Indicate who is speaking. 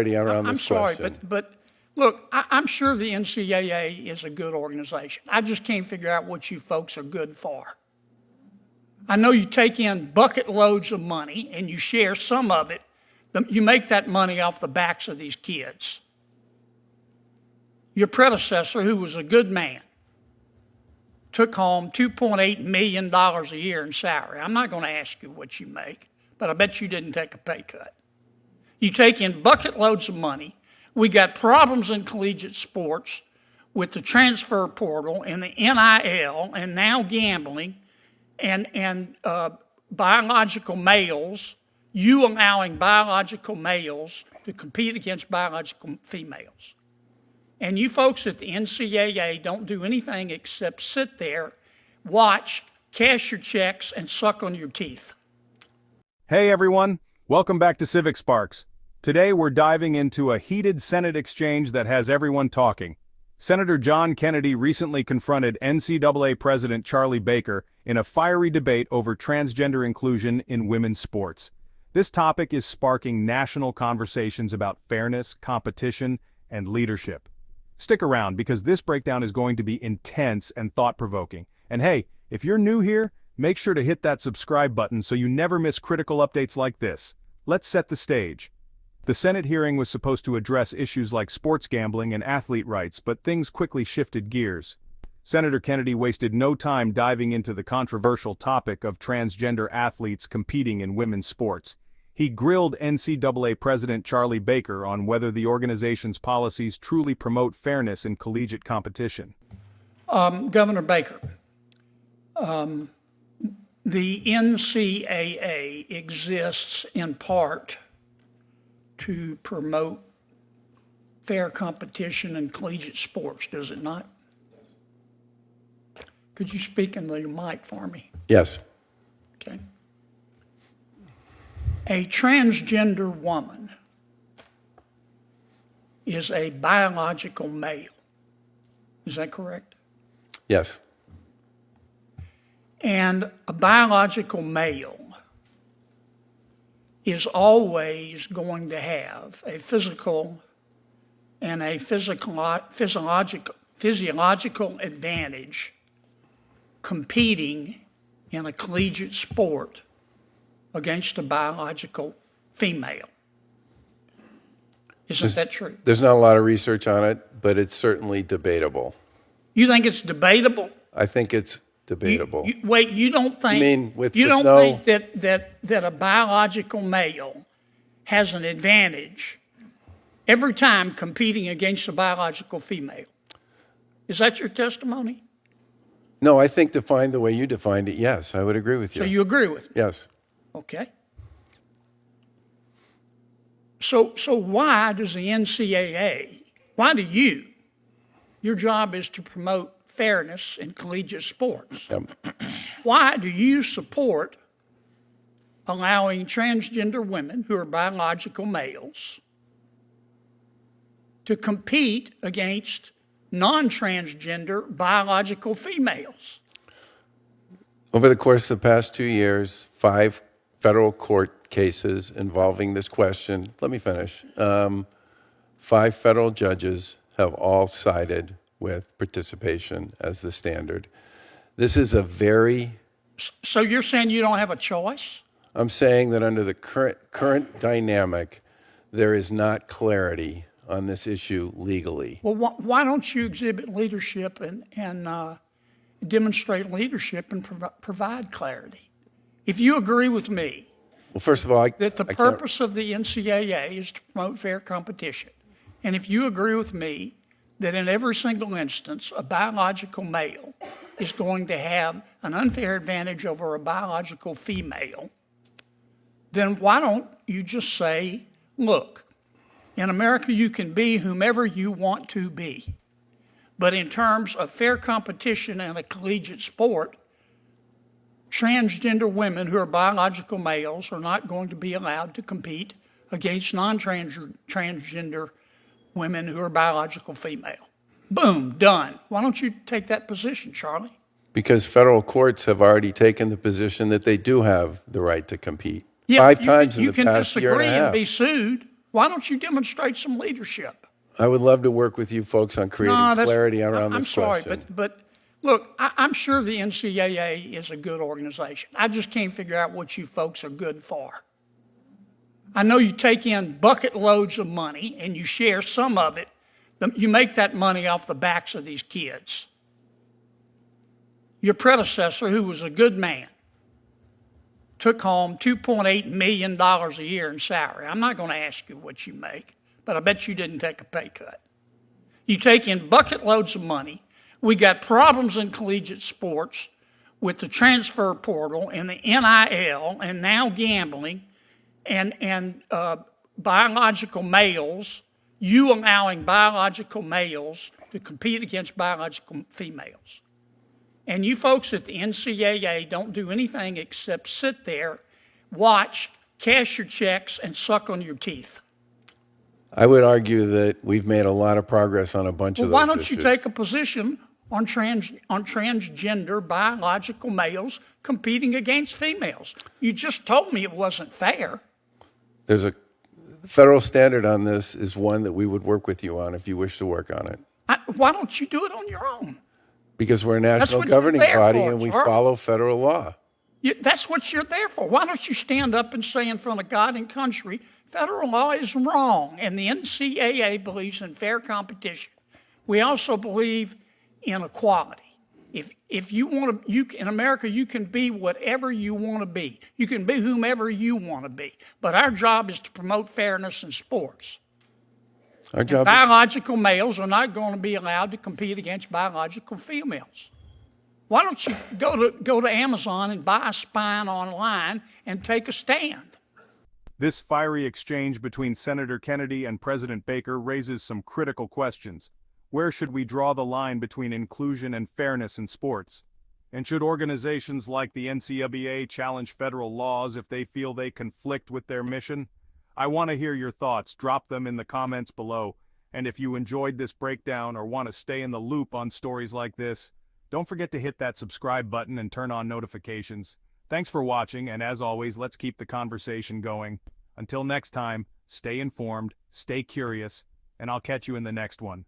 Speaker 1: around
Speaker 2: I'm
Speaker 1: this
Speaker 2: sorry,
Speaker 1: question.
Speaker 2: but look, I'm sure the NCAA is a good organization. I just can't figure out what you folks are good for. I know you take in bucket loads of money and you share some of it. You make that money off the backs of these kids. Your predecessor, who was a good man, took home $2.8 million a year in salary. I'm not going to ask you what you make, but I bet you didn't take a pay cut. You take in bucket loads of money. We got problems in collegiate sports with the transfer portal and the NIL and now gambling and biological males, you allowing biological males to compete against biological females. And you folks at the NCAA don't do anything except sit there, watch, cash your checks, and suck on your teeth.
Speaker 3: Hey everyone, welcome back to Civic Sparks. Today we're diving into a heated Senate exchange that has everyone talking. Senator John Kennedy recently confronted NCAA President Charlie Baker in a fiery debate over transgender inclusion in women's sports. This topic is sparking national conversations about fairness, competition, and leadership. Stick around because this breakdown is going to be intense and thought-provoking. And hey, if you're new here, make sure to hit that subscribe button so you never miss critical updates like this. Let's set the stage. The Senate hearing was supposed to address issues like sports gambling and athlete rights, but things quickly shifted gears. Senator Kennedy wasted no time diving into the controversial topic of transgender athletes competing in women's sports. He grilled NCAA President Charlie Baker on whether the organization's policies truly promote fairness in collegiate competition.
Speaker 2: Governor Baker, the NCAA exists in part to promote fair competition in collegiate sports, does it not? Could you speak in the mic for me?
Speaker 1: Yes.
Speaker 2: Okay. A transgender woman is a biological male. Is that correct?
Speaker 1: Yes.
Speaker 2: And a biological male is always going to have a physical and a physiological advantage competing in a collegiate sport against a biological female. Isn't that true?
Speaker 1: There's not a lot of research on it, but it's certainly debatable.
Speaker 2: You think it's debatable?
Speaker 1: I think it's debatable.
Speaker 2: You don't think?
Speaker 1: I mean,
Speaker 2: think that a biological male has an advantage every time competing against a biological female? Is that your testimony?
Speaker 1: No, I think defined the way you defined it, yes, I would agree with you.
Speaker 2: So you agree with me?
Speaker 1: Yes.
Speaker 2: Okay. So why does the NCAA, why do you, your job is to promote fairness in collegiate sports. Why do you support allowing transgender women who are biological males to compete against non-transgender biological females?
Speaker 1: Over the course of the past 2 years, 5 federal court cases involving this question, let me finish. 5 federal judges have all sided with participation as the standard. This is a very...
Speaker 2: So you're saying you don't have a choice?
Speaker 1: I'm saying that under the current dynamic, there is not clarity on this issue legally.
Speaker 2: Well, why don't you exhibit leadership and demonstrate leadership and provide clarity? If you agree with me,
Speaker 1: well, first of all,
Speaker 2: that the purpose of the NCAA is to promote fair competition, and if you agree with me that in every single instance, a biological male is going to have an unfair advantage over a biological female, then why don't you just say, look, in America you can be whomever you want to be, but in terms of fair competition in a collegiate sport, transgender women who are biological males are not going to be allowed to compete against non-transgender women who are biological female. Boom, done. Why don't you take that position, Charlie?
Speaker 1: Because federal courts have already taken the position that they do have the right to compete.
Speaker 2: Yeah,
Speaker 1: 5 times in the past year and a half.
Speaker 2: You can disagree and be sued. Why don't you demonstrate some leadership?
Speaker 1: I would love to work with you folks on creating clarity around
Speaker 2: I'm
Speaker 1: this
Speaker 2: sorry,
Speaker 1: question.
Speaker 2: but look, I'm sure the NCAA is a good organization. I just can't figure out what you folks are good for. I know you take in bucket loads of money and you share some of it. You make that money off the backs of these kids. Your predecessor, who was a good man, took home $2.8 million a year in salary. I'm not going to ask you what you make, but I bet you didn't take a pay cut. You take in bucket loads of money. We got problems in collegiate sports with the transfer portal and the NIL and now gambling and biological males, you allowing biological males to compete against biological females. And you folks at the NCAA don't do anything except sit there, watch, cash your checks, and suck on your teeth.
Speaker 1: I would argue that we've made a lot of progress on a bunch of those
Speaker 2: Why don't
Speaker 1: issues.
Speaker 2: you take a position on transgender biological males competing against females? You just told me it wasn't fair.
Speaker 1: There's a federal standard on this is one that we would work with you on if you wish to work on it.
Speaker 2: Why don't you do it on your own?
Speaker 1: Because we're a national
Speaker 2: what you're
Speaker 1: governing
Speaker 2: there
Speaker 1: body
Speaker 2: for,
Speaker 1: and we
Speaker 2: sir.
Speaker 1: follow federal law.
Speaker 2: That's what you're there for. Why don't you stand up and say in front of God and country, federal law is wrong, and the NCAA believes in fair competition. We also believe in equality. If you want to, in America, you can be whatever you want to be. You can be whomever you want to be. But our job is to promote fairness in sports.
Speaker 1: Our job is,
Speaker 2: Biological males are not going to be allowed to compete against biological females. Why don't you go to Amazon and buy a spine online and take a stand?
Speaker 3: This fiery exchange between Senator Kennedy and President Baker raises some critical questions. Where should we draw the line between inclusion and fairness in sports? And should organizations like the NCAA challenge federal laws if they feel they conflict with their mission? I want to hear your thoughts. Drop them in the comments below. And if you enjoyed this breakdown or want to stay in the loop on stories like this, don't forget to hit that subscribe button and turn on notifications. Thanks for watching, and as always, let's keep the conversation going. Until next time, stay informed, stay curious, and I'll catch you in the next one.